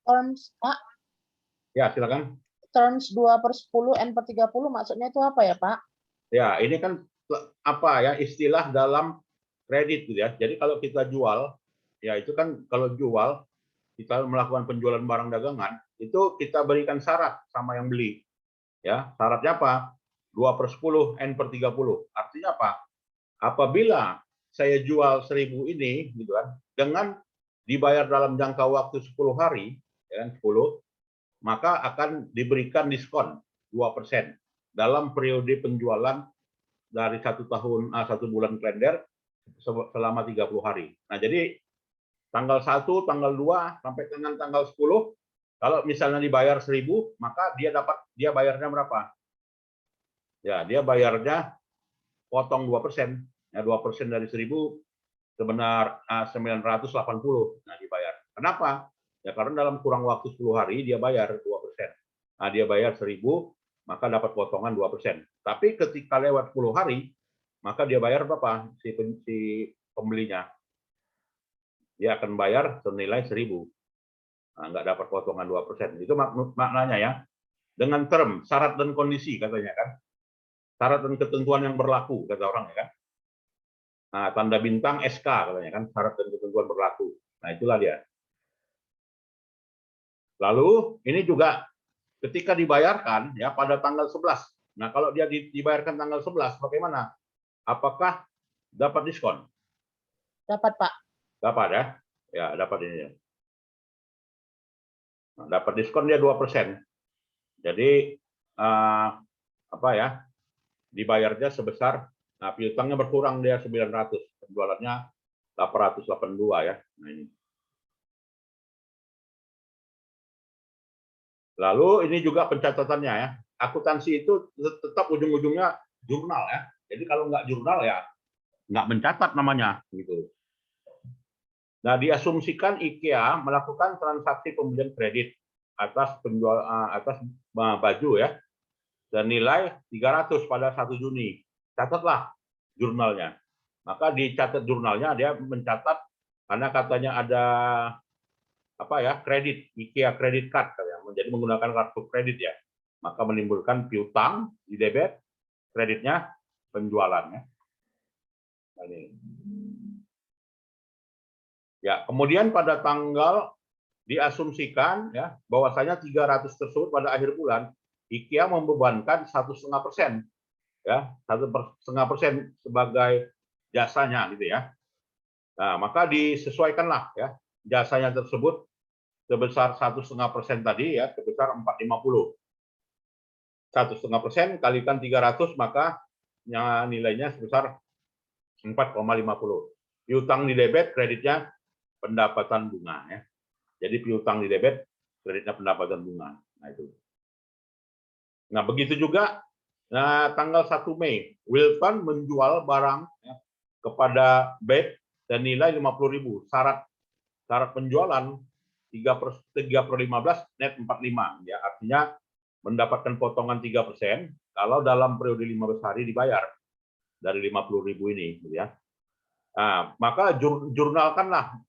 Terms, Pak, Ya, silakan. terms 2/10 N/30 maksudnya itu apa ya, Pak? Ya, ini kan apa ya istilah dalam kredit gitu ya. Jadi kalau kita jual, ya itu kan kalau jual kita melakukan penjualan barang dagangan, itu kita berikan syarat sama yang beli. Ya, syaratnya apa? 2/10 N/30. Artinya apa? Apabila saya jual 1.000 ini gitu kan, dengan dibayar dalam jangka waktu 10 hari, ya kan, 10, maka akan diberikan diskon 2% dalam periode penjualan dari 1 bulan kalender selama 30 hari. Nah, jadi tanggal 1, tanggal 2 sampai dengan tanggal 10, kalau misalnya dibayar 1.000, maka dia bayarnya berapa? Ya, dia bayarnya potong 2%. Ya, 2% dari 1.000 sebenar 980. Nah, dibayar. Kenapa? Ya karena dalam kurang waktu 10 hari dia bayar 2%. Nah, dia bayar 1.000, maka dapat potongan 2%. Tapi ketika lewat 10 hari, maka dia bayar berapa? Si pembelinya. Dia akan bayar senilai 1.000. Nah, nggak dapat potongan 2%. Itu maknanya ya. Dengan term, syarat dan kondisi katanya kan. Syarat dan ketentuan yang berlaku, kata orang ya kan. Nah, tanda bintang SK katanya kan, syarat dan ketentuan berlaku. Nah, itulah dia. Lalu ini juga ketika dibayarkan ya pada tanggal 11. Nah, kalau dia dibayarkan tanggal 11 bagaimana? Apakah dapat diskon? Dapat, Pak. Dapat ya. Ya, dapat ini. Nah, dapat diskon dia 2%. Jadi apa ya? Dibayarnya sebesar piutangnya berkurang dia 900, penjualannya 882 ya. Nah, ini. Lalu ini juga pencatatannya ya. Akuntansi itu tetap ujung-ujungnya jurnal ya. Jadi kalau nggak jurnal ya nggak mencatat namanya gitu. Nah, diasumsikan IKEA melakukan transaksi pembelian kredit atas baju ya senilai 300 pada 1 Juni. Catatlah jurnalnya. Maka dicatat jurnalnya dia mencatat karena katanya ada apa ya kredit IKEA credit card menjadi menggunakan kartu kredit ya. Maka menimbulkan piutang di debit, kreditnya penjualannya. Nah, ini. Ya, kemudian pada tanggal diasumsikan ya bahwasanya 300 tersebut pada akhir bulan IKEA membebankan 1,5% ya 1,5% sebagai jasanya gitu ya. Nah, maka disesuaikanlah ya jasanya tersebut sebesar 1,5% tadi ya sebesar 450. 1,5% kalikan 300 maka nilainya sebesar 4,50. Piutang di debit kreditnya pendapatan bunga ya. Jadi piutang di debit, kreditnya pendapatan bunga. Nah itu. Nah begitu juga tanggal 1 Mei, Wilton menjual barang ya, kepada BED dan nilai 50.000. Syarat penjualan 3/15 net 45 ya. Artinya mendapatkan potongan 3% kalau dalam periode 15 hari dibayar dari 50.000 ini gitu ya. Nah, maka jurnalkanlah.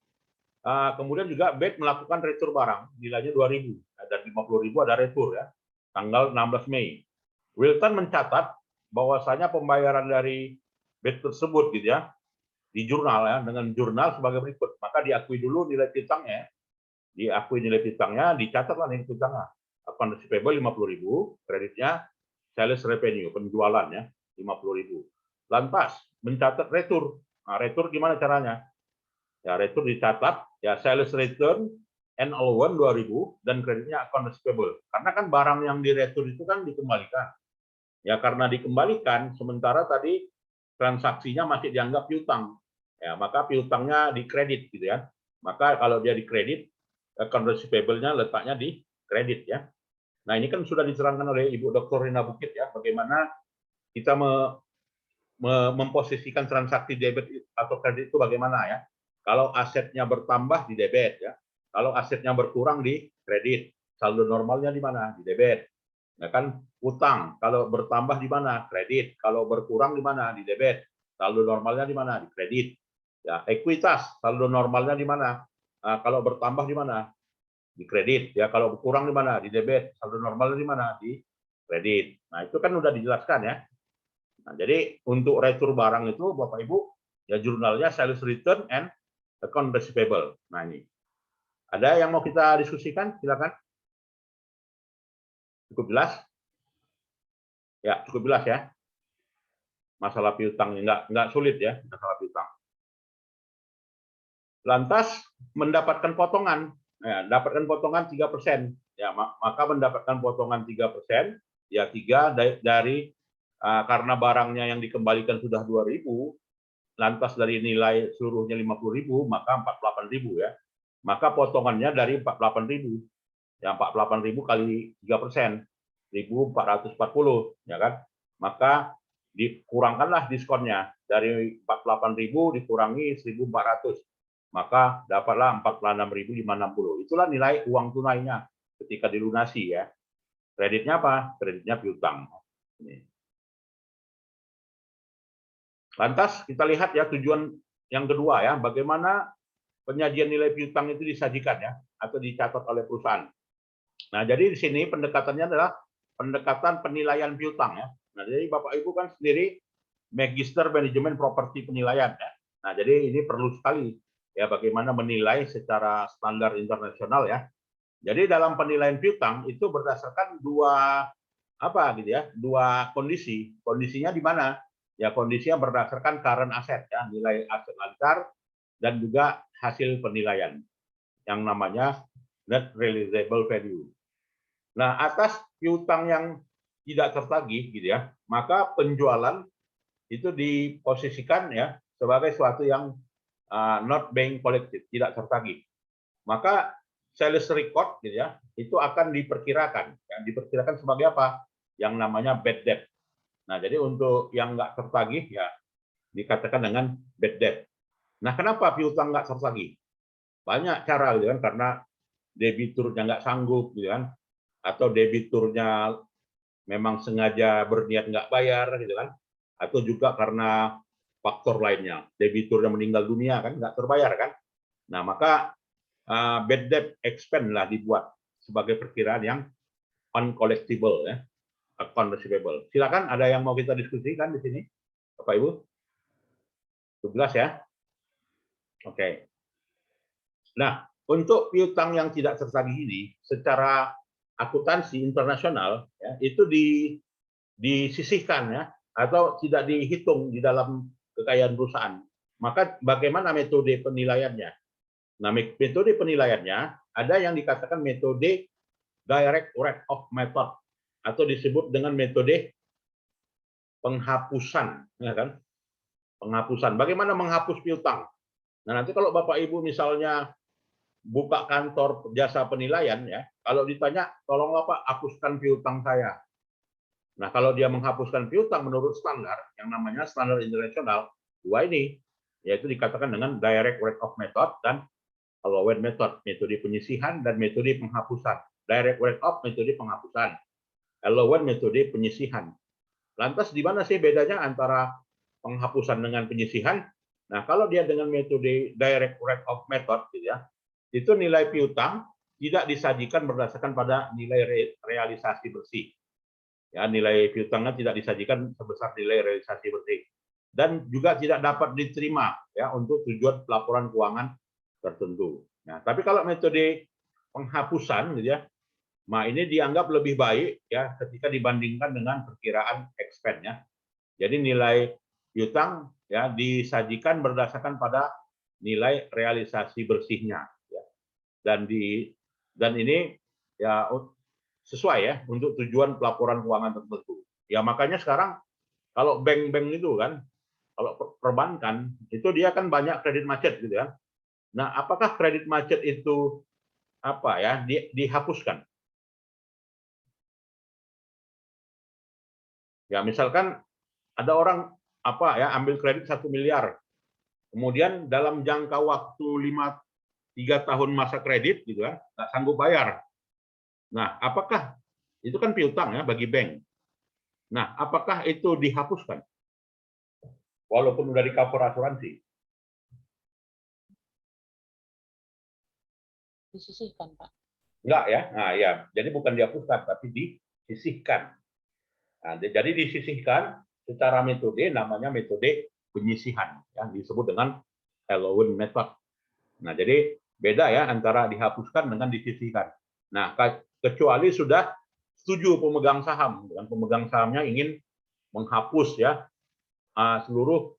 Kemudian juga BED melakukan retur barang nilainya 2.000 dan 50.000 ada retur ya tanggal 16 Mei. Wilton mencatat bahwasanya pembayaran dari BED tersebut gitu ya di jurnal ya dengan jurnal sebagai berikut. Maka diakui dulu nilai piutangnya, dicatatlah nilai piutangnya. Account receivable 50.000, kreditnya sales revenue penjualannya 50.000. Lantas mencatat retur. Nah, retur gimana caranya? Ya, retur dicatat ya sales return N01 2000 dan kreditnya account receivable. Karena kan barang yang diretur itu kan dikembalikan. Ya karena dikembalikan sementara tadi transaksinya masih dianggap piutang. Ya, maka piutangnya dikredit gitu ya. Maka kalau dia dikredit account receivable-nya letaknya di kredit ya. Nah, ini kan sudah diterangkan oleh Ibu Dr. Rina Bukit ya bagaimana kita memposisikan transaksi debit atau kredit itu bagaimana ya. Kalau asetnya bertambah di debit ya. Kalau asetnya berkurang di kredit. Saldo normalnya di mana? Di debit. Nah kan utang kalau bertambah di mana? Kredit. Kalau berkurang di mana? Di debit. Saldo normalnya di mana? Di kredit. Ya, ekuitas saldo normalnya di mana? Kalau bertambah di mana? Di kredit ya. Kalau kurang di mana? Di debit. Saldo normal di mana? Di kredit. Nah, itu kan udah dijelaskan ya. Nah, jadi untuk retur barang itu Bapak Ibu ya jurnalnya sales return and account receivable. Nah, ini. Ada yang mau kita diskusikan? Silakan. Cukup jelas? Ya, cukup jelas ya. Masalah piutang enggak sulit ya, masalah piutang. Lantas mendapatkan potongan. Ya, dapatkan potongan 3%. Ya, maka mendapatkan potongan 3%, ya 3 dari karena barangnya yang dikembalikan sudah 2.000, lantas dari nilai seluruhnya 50.000, maka 48.000 ya. Maka potongannya dari 48.000. Ya, 48.000 kali 3%, 1.440 ya kan. Maka dikurangkanlah diskonnya dari 48.000 dikurangi 1.400. Maka dapatlah 46.560. Itulah nilai uang tunainya ketika dilunasi ya. Kreditnya apa? Kreditnya piutang. Ini. Lantas kita lihat ya tujuan yang kedua ya, bagaimana penyajian nilai piutang itu disajikan ya atau dicatat oleh perusahaan. Nah, jadi di sini pendekatannya adalah pendekatan penilaian piutang ya. Nah, jadi Bapak Ibu kan sendiri Magister Manajemen Properti Penilaian ya. Nah, jadi ini perlu sekali ya bagaimana menilai secara standar internasional ya. Jadi dalam penilaian piutang itu berdasarkan dua gitu ya, dua kondisi. Kondisinya di mana? Ya kondisinya berdasarkan current asset ya, nilai aset lancar dan juga hasil penilaian yang namanya net realizable value. Nah, atas piutang yang tidak tertagih gitu ya, maka penjualan itu diposisikan ya sebagai suatu yang not being collected, tidak tertagih. Maka sales record gitu ya, itu akan diperkirakan. Yang diperkirakan sebagai apa? Yang namanya bad debt. Nah, jadi untuk yang nggak tertagih ya dikatakan dengan bad debt. Nah, kenapa piutang nggak tertagih? Banyak cara gitu kan, karena debiturnya nggak sanggup gitu kan, atau debiturnya memang sengaja berniat nggak bayar gitu kan, atau juga karena faktor lainnya, debiturnya meninggal dunia kan nggak terbayar kan. Nah, maka bad debt expense lah dibuat sebagai perkiraan yang uncollectible ya, account receivable. Silakan, ada yang mau kita diskusikan di sini, Bapak Ibu? 17 ya. Oke. Nah, untuk piutang yang tidak tertagih ini secara akuntansi internasional ya, itu disisihkan ya atau tidak dihitung di dalam kekayaan perusahaan. Maka bagaimana metode penilaiannya? Nah, metode penilaiannya ada yang dikatakan metode direct write-off method atau disebut dengan metode penghapusan, ya kan? Penghapusan. Bagaimana menghapus piutang? Nah, nanti kalau Bapak Ibu misalnya buka kantor jasa penilaian ya, kalau ditanya, tolonglah Pak hapuskan piutang saya. Nah, kalau dia menghapuskan piutang menurut standar yang namanya standar internasional, dua ini yaitu dikatakan dengan direct write-off method dan allowance method, metode penyisihan dan metode penghapusan. Direct write-off metode penghapusan, allowance metode penyisihan. Lantas di mana sih bedanya antara penghapusan dengan penyisihan? Nah, kalau dia dengan metode direct write-off method gitu ya, itu nilai piutang tidak disajikan berdasarkan pada nilai realisasi bersih. Ya, nilai piutangnya tidak disajikan sebesar nilai realisasi bersih dan juga tidak dapat diterima ya untuk tujuan pelaporan keuangan tertentu. Nah, tapi kalau metode penghapusan gitu ya, nah ini dianggap lebih baik ya ketika dibandingkan dengan perkiraan expense ya. Jadi nilai piutang ya disajikan berdasarkan pada nilai realisasi bersihnya ya. Dan ini ya sesuai ya untuk tujuan pelaporan keuangan tertentu. Ya makanya sekarang kalau bank-bank itu kan, kalau perbankan itu dia kan banyak kredit macet gitu ya. Nah, apakah kredit macet itu dihapuskan? Ya misalkan ada orang ambil kredit 1 miliar, kemudian dalam jangka waktu 3 tahun masa kredit gitu kan, nggak sanggup bayar. Nah, apakah itu kan piutang ya bagi bank. Nah, apakah itu dihapuskan? Walaupun udah di cover asuransi. Disisihkan, Pak. Enggak ya. Nah, ya. Jadi bukan dihapuskan tapi disisihkan. Nah, jadi disisihkan secara metode namanya metode penyisihan yang disebut dengan allowance method. Nah, jadi beda ya antara dihapuskan dengan disisihkan. Nah, kecuali sudah setuju pemegang saham, dan pemegang sahamnya ingin menghapus ya seluruh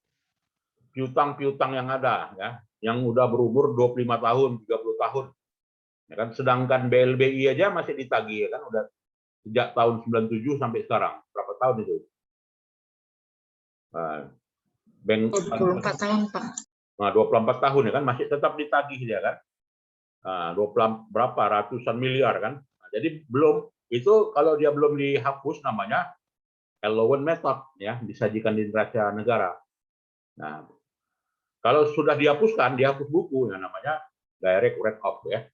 piutang-piutang yang ada ya, yang udah berumur 25 tahun, 30 tahun. Ya kan, sedangkan BLBI aja masih ditagih ya kan, udah sejak tahun 97 sampai sekarang. Berapa tahun itu? Bank 24 tahun, Pak. Nah, 24 tahun ya kan, masih tetap ditagih dia kan. Nah, 20 berapa ratusan miliar kan. Nah, jadi belum itu, kalau dia belum dihapus namanya allowance method ya, disajikan di neraca negara. Nah, kalau sudah dihapuskan, dihapus buku yang namanya direct write off ya.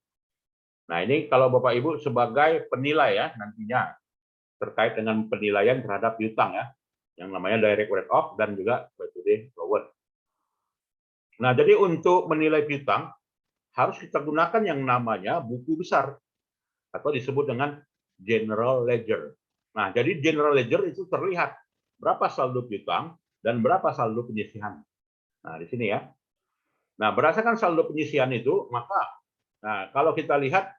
Nah, ini kalau Bapak Ibu sebagai penilai ya nantinya terkait dengan penilaian terhadap piutang ya, yang namanya direct write off dan juga metode allowance. Nah, jadi untuk menilai piutang harus kita gunakan yang namanya buku besar atau disebut dengan general ledger. Nah, jadi general ledger itu terlihat berapa saldo piutang dan berapa saldo penyisihan. Nah, di sini ya. Nah, berdasarkan saldo penyisihan itu, maka nah, kalau kita lihat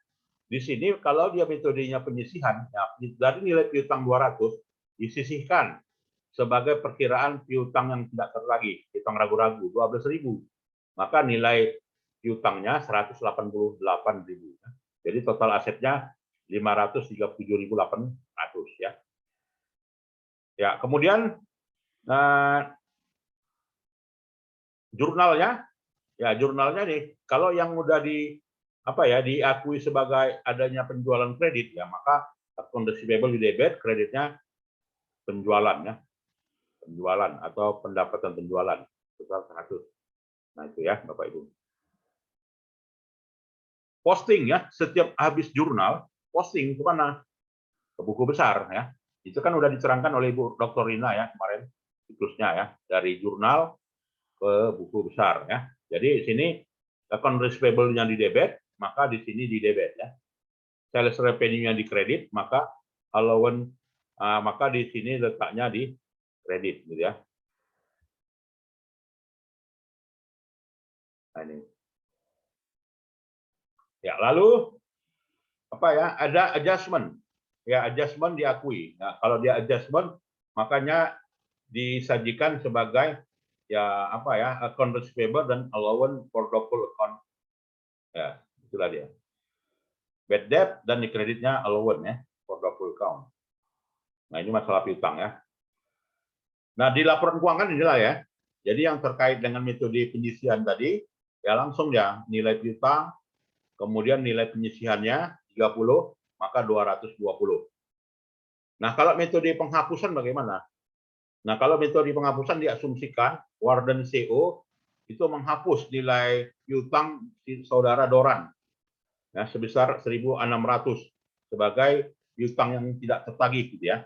di sini, kalau dia metodenya penyisihan, ya, dari nilai piutang 200 disisihkan sebagai perkiraan piutang yang tidak tertagih, piutang ragu-ragu 12.000, maka nilai piutangnya 188.000. Jadi total asetnya 537.800 ya. Ya, kemudian jurnalnya, ya jurnalnya nih, kalau yang udah diakui sebagai adanya penjualan kredit ya, maka account receivable di debit, kreditnya penjualan ya, penjualan atau pendapatan penjualan total 100. Nah itu ya Bapak Ibu. Posting ya, setiap habis jurnal posting ke mana? Ke buku besar ya. Itu kan udah diterangkan oleh Ibu Dr. Rina ya kemarin siklusnya ya, dari jurnal ke buku besar ya. Jadi di sini account receivable-nya di debit, maka di sini di debit ya. Sales revenue-nya di kredit, maka allowance maka di sini letaknya di kredit gitu ya. Nah, ini. Ya, lalu apa ya? Ada adjustment. Ya, adjustment diakui. Nah, kalau dia adjustment, makanya disajikan sebagai ya apa ya, account receivable dan allowance for doubtful account. Ya, itulah dia. Bad debt dan di kreditnya allowance ya, for doubtful account. Nah, ini masalah piutang ya. Nah, di laporan keuangan inilah ya. Jadi yang terkait dengan metode penyisihan tadi, ya langsung ya nilai piutang, kemudian nilai penyisihannya 30, maka 220. Nah, kalau metode penghapusan bagaimana? Nah, kalau metode penghapusan diasumsikan Warden CO itu menghapus nilai piutang saudara Doran ya, sebesar 1.600 sebagai piutang yang tidak tertagih gitu ya.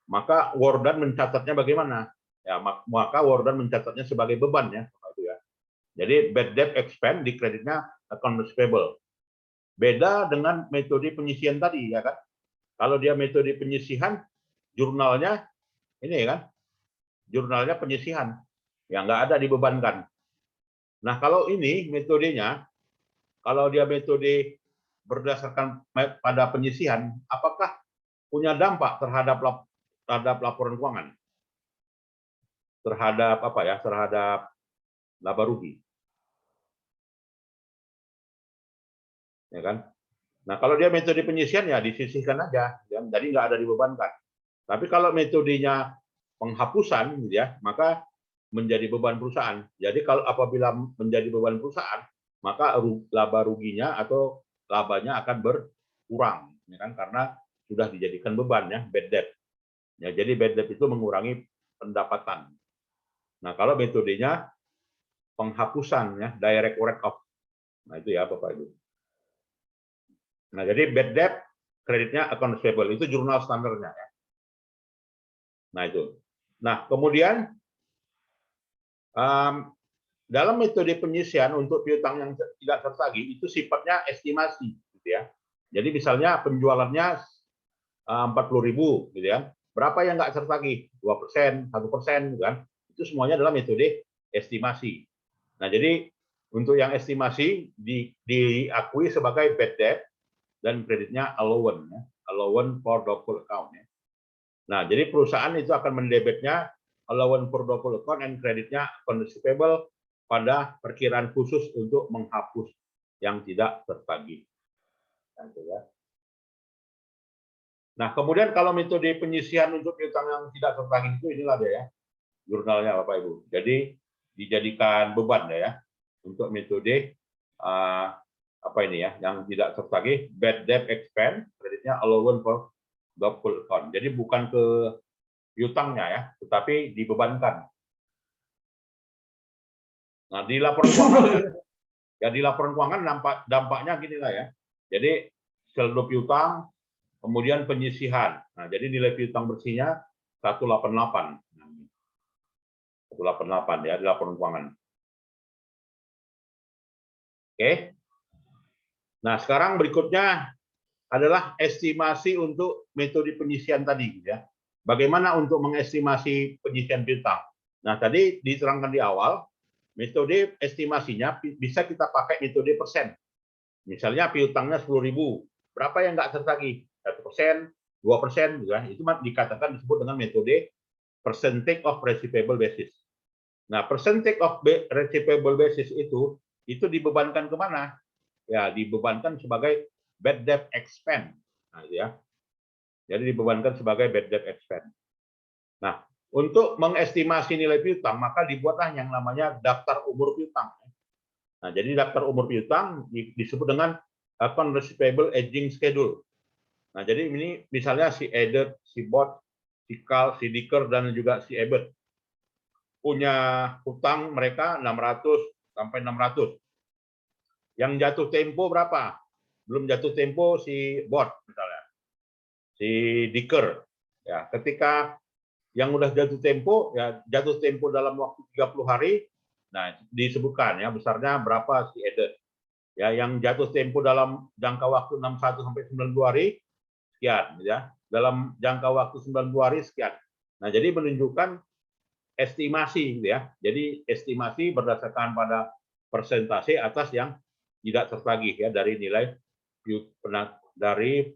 Maka Warden mencatatnya bagaimana? Ya, maka Warden mencatatnya sebagai beban ya, itu ya. Jadi bad debt expense di kreditnya account receivable. Beda dengan metode penyisihan tadi ya kan. Kalau dia metode penyisihan, jurnalnya ini kan, jurnalnya penyisihan, ya nggak ada dibebankan. Nah kalau ini metodenya, kalau dia metode berdasarkan pada penyisihan, apakah punya dampak terhadap laporan keuangan, terhadap apa ya, terhadap laba rugi, ya kan? Nah kalau dia metode penyisihan ya disisihkan aja, ya, jadi nggak ada dibebankan. Tapi kalau metodenya penghapusan, ya, maka menjadi beban perusahaan. Jadi kalau apabila menjadi beban perusahaan, maka laba ruginya atau labanya akan berkurang, ya kan? Karena sudah dijadikan beban ya, bad debt. Ya, jadi bad debt itu mengurangi pendapatan. Nah, kalau metodenya penghapusan ya, direct write off. Nah, itu ya Bapak Ibu. Nah, jadi bad debt kreditnya account receivable itu jurnal standarnya ya. Nah, itu. Nah, kemudian dalam metode penyisihan untuk piutang yang tidak tertagih itu sifatnya estimasi, gitu ya. Jadi misalnya penjualannya 40.000 gitu ya. Berapa yang nggak tertagih? 2%, 1%, gitu kan? Itu semuanya adalah metode estimasi. Nah, jadi untuk yang estimasi diakui sebagai bad debt dan kreditnya allowance, ya. Allowance for doubtful account. Ya. Nah, jadi perusahaan itu akan mendebitnya allowance for doubtful account and kreditnya account receivable pada perkiraan khusus untuk menghapus yang tidak tertagih. Nah, itu ya. Nah, kemudian kalau metode penyisihan untuk piutang yang tidak tertagih itu inilah dia ya, jurnalnya Bapak Ibu. Jadi dijadikan beban ya untuk metode apa ini ya, yang tidak tertagih, bad debt expense, kreditnya allowance for doubtful account. Jadi bukan ke piutangnya ya, tetapi dibebankan. Nah, di laporan keuangan ya, di laporan keuangan dampaknya gini lah ya. Jadi saldo piutang, kemudian penyisihan. Nah, jadi nilai piutang bersihnya 188. 188 ya di laporan keuangan. Oke. Nah, sekarang berikutnya adalah estimasi untuk metode penyisihan tadi ya. Bagaimana untuk mengestimasi penyisihan piutang? Nah, tadi diterangkan di awal, metode estimasinya bisa kita pakai metode persen. Misalnya piutangnya 10.000, berapa yang nggak tertagih? 1%, 2%, ya. Itu dikatakan disebut dengan metode percentage of receivable basis. Nah, percentage of receivable basis itu dibebankan kemana? Ya, dibebankan sebagai bad debt expense. Nah, ya. Jadi dibebankan sebagai bad debt expense. Nah, untuk mengestimasi nilai piutang, maka dibuatlah yang namanya daftar umur piutang. Nah, jadi daftar umur piutang disebut dengan account receivable aging schedule. Nah, jadi ini misalnya si Edet, si Bot, si Kal, si Diker, dan juga si Ebert punya hutang mereka 600 sampai 600. Yang jatuh tempo berapa? Belum jatuh tempo si Bot misalnya, si Diker. Ya, ketika yang udah jatuh tempo, ya jatuh tempo dalam waktu 30 hari, nah disebutkan ya besarnya berapa si Edet. Ya, yang jatuh tempo dalam jangka waktu 61 sampai 92 hari sekian ya. Dalam jangka waktu 92 hari sekian. Nah, jadi menunjukkan estimasi gitu ya. Jadi estimasi berdasarkan pada persentase atas yang tidak tertagih ya dari nilai dari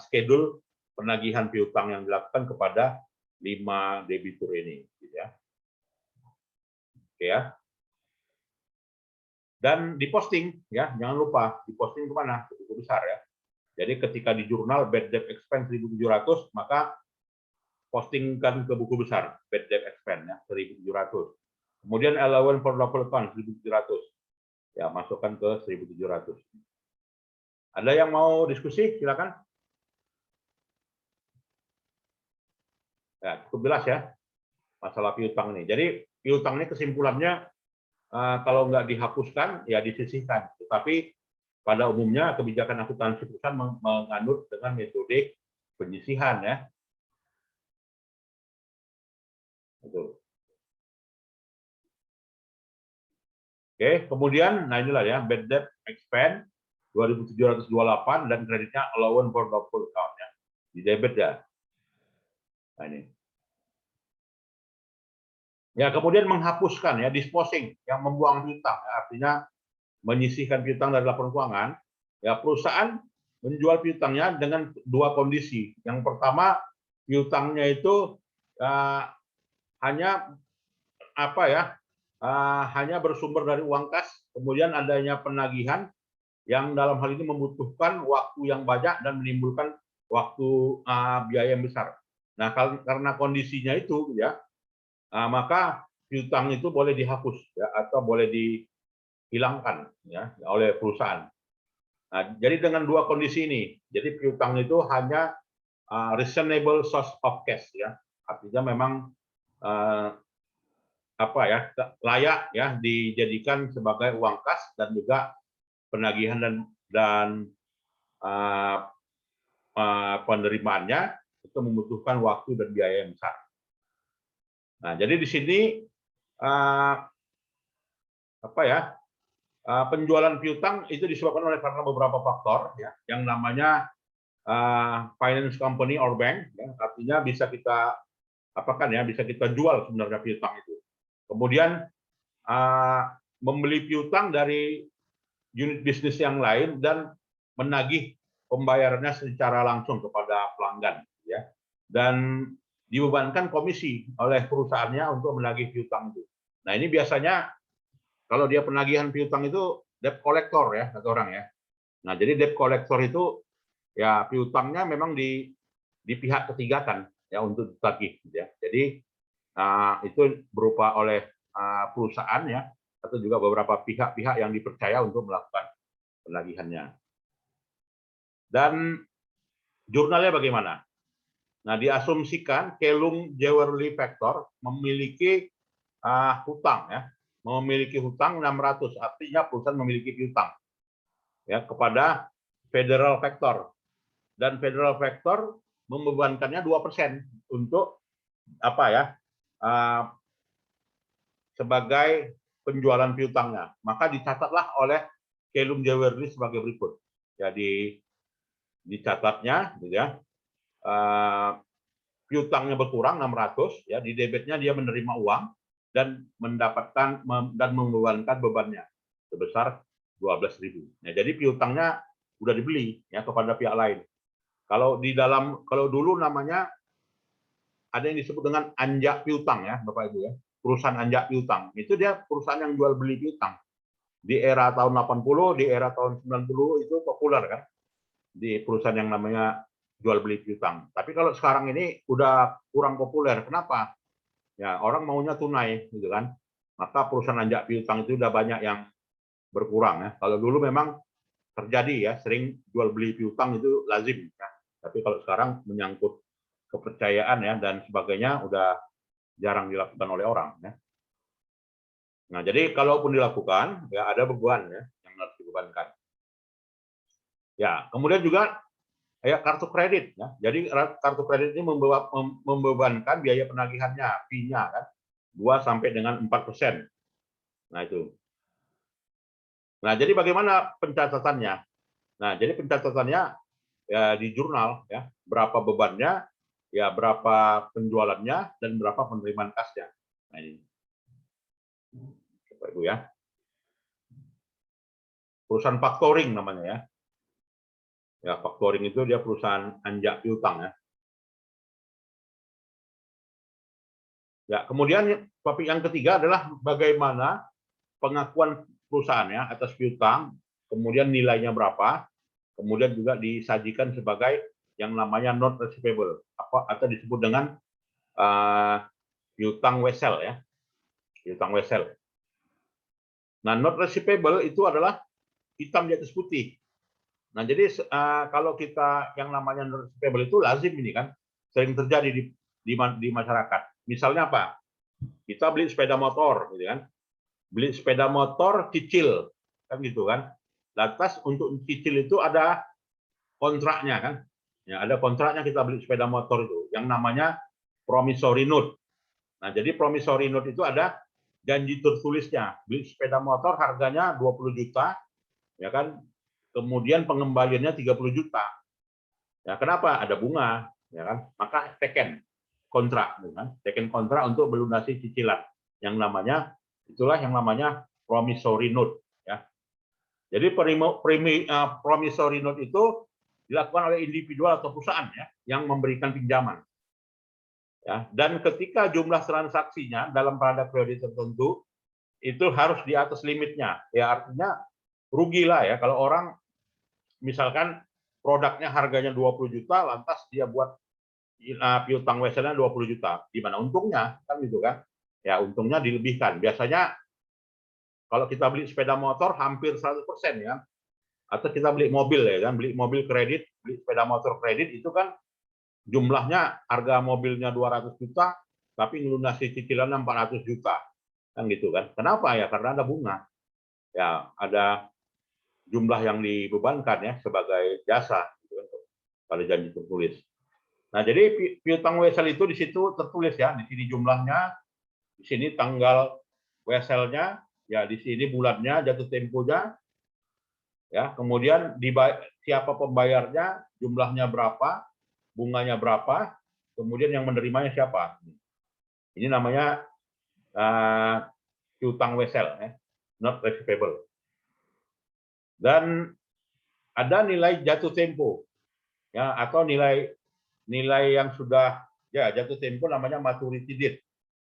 schedule penagihan piutang yang dilakukan kepada 5 debitur ini gitu ya. Oke ya. Dan diposting ya, jangan lupa diposting kemana? Ke buku besar ya. Jadi ketika di jurnal bad debt expense 1.700, maka postingkan ke buku besar bad debt expense ya 1.700. Kemudian allowance for doubtful account 1.700. Ya, masukkan ke 1.700. Ada yang mau diskusi? Silakan. Ya, cukup jelas ya masalah piutang ini. Jadi piutang ini kesimpulannya kalau nggak dihapuskan ya disisihkan. Tetapi pada umumnya kebijakan akuntansi perusahaan menganut dengan metode penyisihan ya. Betul. Oke, kemudian nah inilah ya bad debt expense 2.728 dan kreditnya allowance for doubtful account ya. Di debit ya. Nah ini. Ya, kemudian menghapuskan ya disposing yang membuang piutang ya, artinya menyisihkan piutang dari laporan keuangan. Ya, perusahaan menjual piutangnya dengan dua kondisi. Yang pertama, piutangnya itu hanya apa ya? Hanya bersumber dari uang kas, kemudian adanya penagihan yang dalam hal ini membutuhkan waktu yang banyak dan menimbulkan waktu biaya yang besar. Nah, karena kondisinya itu ya, maka piutang itu boleh dihapus ya atau boleh dihilangkan ya oleh perusahaan. Nah, jadi dengan dua kondisi ini, jadi piutang itu hanya reasonable source of cash ya, artinya memang apa ya layak ya dijadikan sebagai uang kas dan juga penagihan dan penerimaannya itu membutuhkan waktu dan biaya yang besar. Nah, jadi di sini apa ya penjualan piutang itu disebabkan oleh karena beberapa faktor ya, yang namanya finance company or bank, ya, artinya bisa kita apakan ya, bisa kita jual sebenarnya piutang itu. Kemudian membeli piutang dari unit bisnis yang lain dan menagih pembayarannya secara langsung kepada pelanggan, ya, dan dibebankan komisi oleh perusahaannya untuk menagih piutang itu. Nah ini biasanya kalau dia penagihan piutang itu debt collector ya kata orang ya. Nah jadi debt collector itu ya piutangnya memang di pihak ketiga kan ya untuk ditagih, ya. Jadi itu berupa oleh perusahaan ya atau juga beberapa pihak-pihak yang dipercaya untuk melakukan penagihannya. Dan jurnalnya bagaimana? Nah, diasumsikan Kelung Jewelry Factor memiliki hutang ya, memiliki hutang 600, artinya perusahaan memiliki hutang ya kepada Federal Factor, dan Federal Factor membebankannya 2% untuk apa ya, sebagai penjualan piutangnya. Maka dicatatlah oleh Kelung Jewelry sebagai berikut. Jadi dicatatnya, gitu ya, piutangnya berkurang 600, ya, di debitnya dia menerima uang dan mendapatkan dan membebankan bebannya sebesar 12.000. Nah, jadi piutangnya udah dibeli ya kepada pihak lain. Kalau dulu namanya ada yang disebut dengan anjak piutang ya, Bapak Ibu ya. Perusahaan anjak piutang. Itu dia perusahaan yang jual beli piutang. Di era tahun 80, di era tahun 90 itu populer kan. Di perusahaan yang namanya jual beli piutang. Tapi kalau sekarang ini udah kurang populer. Kenapa? Ya, orang maunya tunai gitu kan. Maka perusahaan anjak piutang itu udah banyak yang berkurang ya. Kalau dulu memang terjadi ya, sering jual beli piutang itu lazim ya. Tapi kalau sekarang menyangkut kepercayaan ya dan sebagainya udah jarang dilakukan oleh orang ya. Nah, jadi kalaupun dilakukan ya ada beban ya yang harus dibebankan. Ya, kemudian juga ya kartu kredit ya. Jadi kartu kredit ini membebankan biaya penagihannya, fee-nya kan 2 sampai dengan 4%. Nah, itu. Nah, jadi bagaimana pencatatannya? Nah, jadi pencatatannya ya di jurnal ya, berapa bebannya, ya berapa penjualannya dan berapa penerimaan kasnya. Nah, ini. Bapak Ibu ya. Perusahaan factoring namanya ya. Ya, factoring itu dia perusahaan anjak piutang ya. Ya, kemudian topik yang ketiga adalah bagaimana pengakuan perusahaan ya atas piutang, kemudian nilainya berapa, kemudian juga disajikan sebagai yang namanya not receivable atau disebut dengan piutang wesel ya. Piutang wesel. Nah, not receivable itu adalah hitam di atas putih. Nah, jadi kalau kita yang namanya not receivable itu lazim ini kan sering terjadi di masyarakat. Misalnya apa? Kita beli sepeda motor, gitu kan? Beli sepeda motor cicil, kan gitu kan? Lantas untuk cicil itu ada kontraknya kan? Ya, ada kontraknya kita beli sepeda motor itu, yang namanya promissory note. Nah, jadi promissory note itu ada janji tertulisnya. Beli sepeda motor harganya 20 juta, ya kan? Kemudian pengembaliannya 30 juta. Ya, kenapa? Ada bunga, ya kan? Maka teken kontrak, kan? Teken kontrak untuk melunasi cicilan. Yang namanya itulah yang namanya promissory note, ya. Jadi promissory note itu dilakukan oleh individual atau perusahaan ya yang memberikan pinjaman. Ya, dan ketika jumlah transaksinya dalam pada periode tertentu itu harus di atas limitnya. Ya artinya rugilah ya kalau orang misalkan produknya harganya 20 juta lantas dia buat piutang weselnya 20 juta. Gimana untungnya? Kan gitu kan. Ya untungnya dilebihkan. Biasanya kalau kita beli sepeda motor hampir 100% ya. Atau kita beli mobil ya kan, beli mobil kredit, beli sepeda motor kredit itu kan jumlahnya harga mobilnya 200 juta tapi ngelunasi cicilannya 400 juta. Kan gitu kan. Kenapa ya? Karena ada bunga. Ya, ada jumlah yang dibebankan ya sebagai jasa gitu kan, pada janji tertulis. Nah, jadi piutang wesel itu di situ tertulis ya, di sini jumlahnya, di sini tanggal weselnya, Ya, di sini bulannya, jatuh temponya, ya. Kemudian siapa pembayarnya, jumlahnya berapa, bunganya berapa, kemudian yang menerimanya siapa. Ini namanya piutang wesel, ya, not receivable. Dan ada nilai jatuh tempo, ya, atau nilai yang sudah ya jatuh tempo namanya maturity date.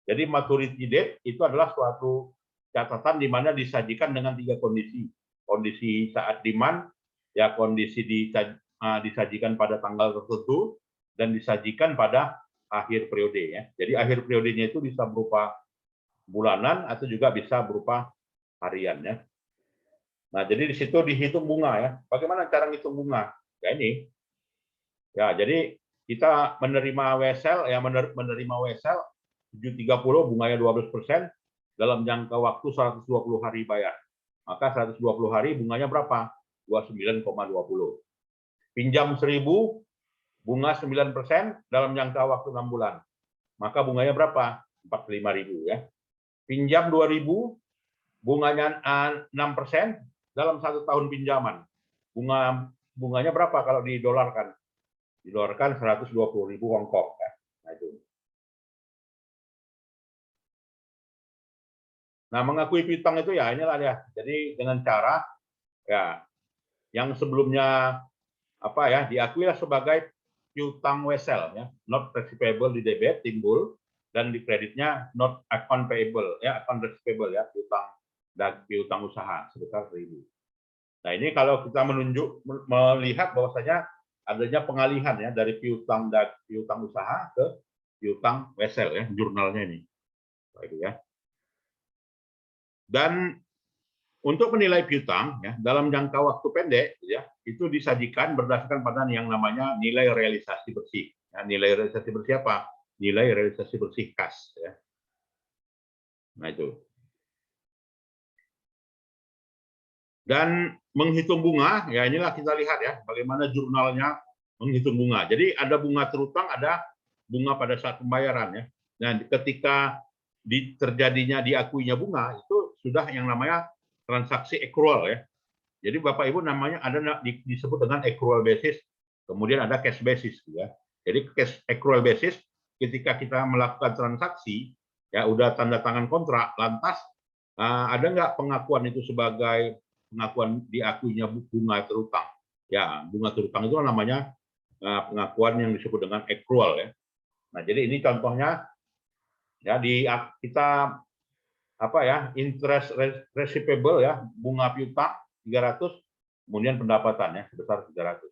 Jadi maturity date itu adalah suatu catatan di mana disajikan dengan 3 kondisi. Kondisi saat demand, ya kondisi disajikan pada tanggal tertentu, dan disajikan pada akhir periode, ya. Jadi akhir periodenya itu bisa berupa bulanan atau juga bisa berupa harian, ya. Nah, jadi di situ dihitung bunga, ya. Bagaimana cara ngitung bunga? Ya ini. Ya, jadi kita menerima wesel, ya menerima wesel 730, bunganya 12%, dalam jangka waktu 120 hari bayar. Maka 120 hari bunganya berapa? 29,20. Pinjam 1.000, bunga 9% dalam jangka waktu 6 bulan. Maka bunganya berapa? 45.000, ya. Pinjam 2.000, bunganya 6% dalam 1 tahun pinjaman. Bunganya berapa kalau didolarkan? Didolarkan 120.000 Hongkong, ya. Nah, itu. Nah, mengakui piutang itu ya inilah ya. Jadi dengan cara ya yang sebelumnya apa ya diakuilah sebagai piutang wesel, ya, not receivable di debit timbul, dan di kreditnya not account payable, ya, account receivable, ya, piutang usaha sebesar 1.000. Nah, ini kalau kita melihat bahwasanya adanya pengalihan, ya, dari piutang usaha ke piutang wesel, ya, jurnalnya ini. Itu, ya. Dan untuk menilai piutang, ya, dalam jangka waktu pendek, ya, itu disajikan berdasarkan pada yang namanya nilai realisasi bersih. Ya, nilai realisasi bersih apa? Nilai realisasi bersih kas. Ya. Nah, itu. Dan menghitung bunga, ya inilah kita lihat ya, bagaimana jurnalnya menghitung bunga. Jadi ada bunga terutang, ada bunga pada saat pembayaran, ya. Nah, ketika terjadinya diakuinya bunga, itu sudah yang namanya transaksi accrual, ya. Jadi Bapak Ibu namanya ada disebut dengan accrual basis, kemudian ada cash basis, ya. Jadi cash accrual basis ketika kita melakukan transaksi, ya udah tanda tangan kontrak, lantas ada nggak pengakuan itu sebagai pengakuan diakuinya bunga terutang? Ya, bunga terutang itu namanya pengakuan yang disebut dengan accrual, ya. Nah, jadi ini contohnya ya kita apa ya interest receivable, ya, bunga piutang 300, kemudian pendapatannya sebesar 300.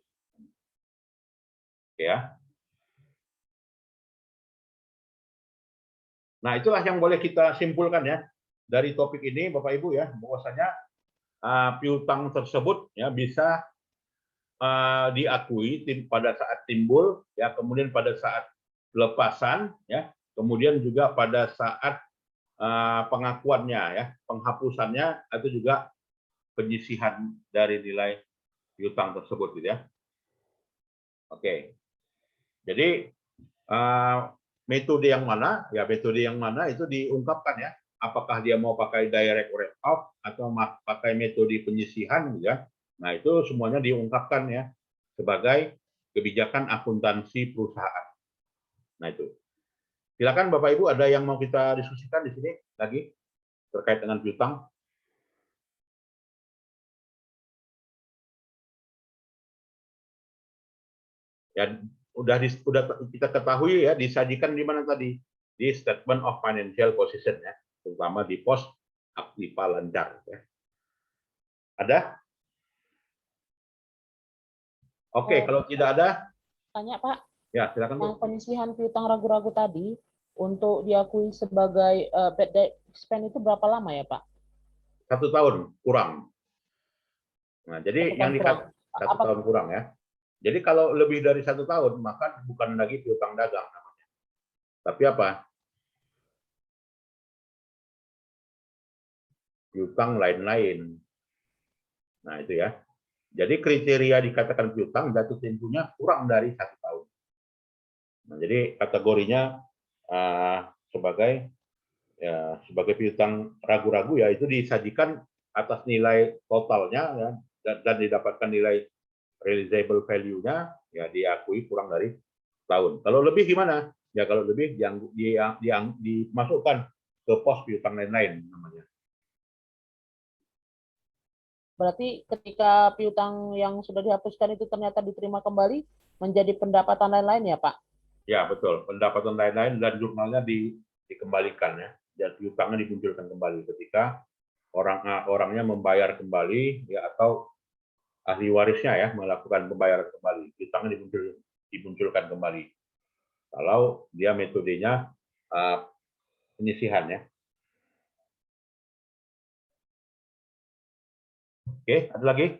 Oke, ya. Nah, itulah yang boleh kita simpulkan, ya, dari topik ini Bapak Ibu, ya, bahwasanya piutang tersebut, ya, bisa diakui pada saat timbul, ya, kemudian pada saat pelepasan, ya, kemudian juga pada saat pengakuannya, ya, penghapusannya, atau juga penyisihan dari nilai piutang tersebut, gitu, ya. Oke, jadi metode yang mana? Ya, metode yang mana itu diungkapkan, ya. Apakah dia mau pakai direct write off atau pakai metode penyisihan, gitu, ya. Nah, itu semuanya diungkapkan, ya, sebagai kebijakan akuntansi perusahaan. Nah, itu. Silakan Bapak Ibu, ada yang mau kita diskusikan di sini lagi terkait dengan piutang? Ya, udah kita ketahui, ya, disajikan di mana tadi? Di statement of financial position, ya, terutama di pos aktiva lancar, ya. Ada? Oke, kalau tidak ada, Tanya Pak, ya silakan Bu. yang penyisihan piutang ragu-ragu tadi untuk diakui sebagai bad debt expense itu berapa lama ya Pak? 1 tahun kurang. Nah, jadi 1 tahun yang kurang. 1 tahun kurang, ya. Jadi kalau lebih dari 1 tahun, maka bukan lagi piutang dagang namanya. Tapi apa? Piutang lain-lain. Nah, itu, ya. Jadi kriteria dikatakan piutang jatuh temponya kurang dari 1 tahun. Nah, jadi kategorinya sebagai ya sebagai piutang ragu-ragu ya itu disajikan atas nilai totalnya ya, dan didapatkan nilai realizable value-nya ya diakui kurang dari tahun. Kalau lebih gimana? Ya kalau lebih dimasukkan ke pos piutang lain-lain namanya. Berarti ketika piutang yang sudah dihapuskan itu ternyata diterima kembali menjadi pendapatan lain-lain ya Pak? Ya betul, pendapatan lain-lain dan jurnalnya dikembalikan ya, dan piutangnya dimunculkan kembali ketika orangnya membayar kembali ya atau ahli warisnya ya melakukan pembayaran kembali, piutangnya dimunculkan kembali. Kalau dia metodenya penyisihan ya. Oke, ada lagi?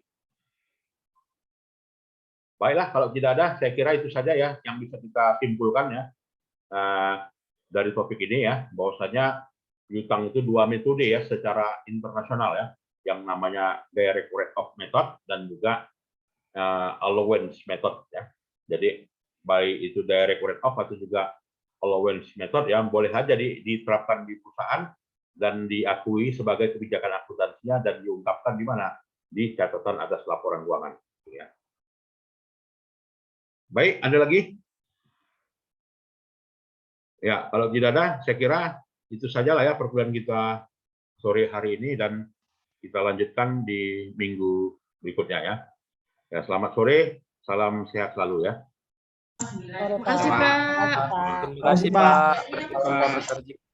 Baiklah, kalau tidak ada, saya kira itu saja ya yang bisa kita simpulkan ya dari topik ini ya, bahwasanya piutang itu dua metode ya secara internasional ya, yang namanya direct write-off method dan juga allowance method ya. Jadi baik itu direct write-off atau juga allowance method yang boleh saja diterapkan di perusahaan dan diakui sebagai kebijakan akuntansinya dan diungkapkan di mana di catatan atas laporan keuangan. Ya. Baik, ada lagi? Ya, kalau tidak ada, saya kira itu sajalah ya perkuliahan kita sore hari ini dan kita lanjutkan di minggu berikutnya ya. Ya, selamat sore, salam sehat selalu ya. Terima kasih, Pak. Terima kasih, Pak. Terima kasih, Pak.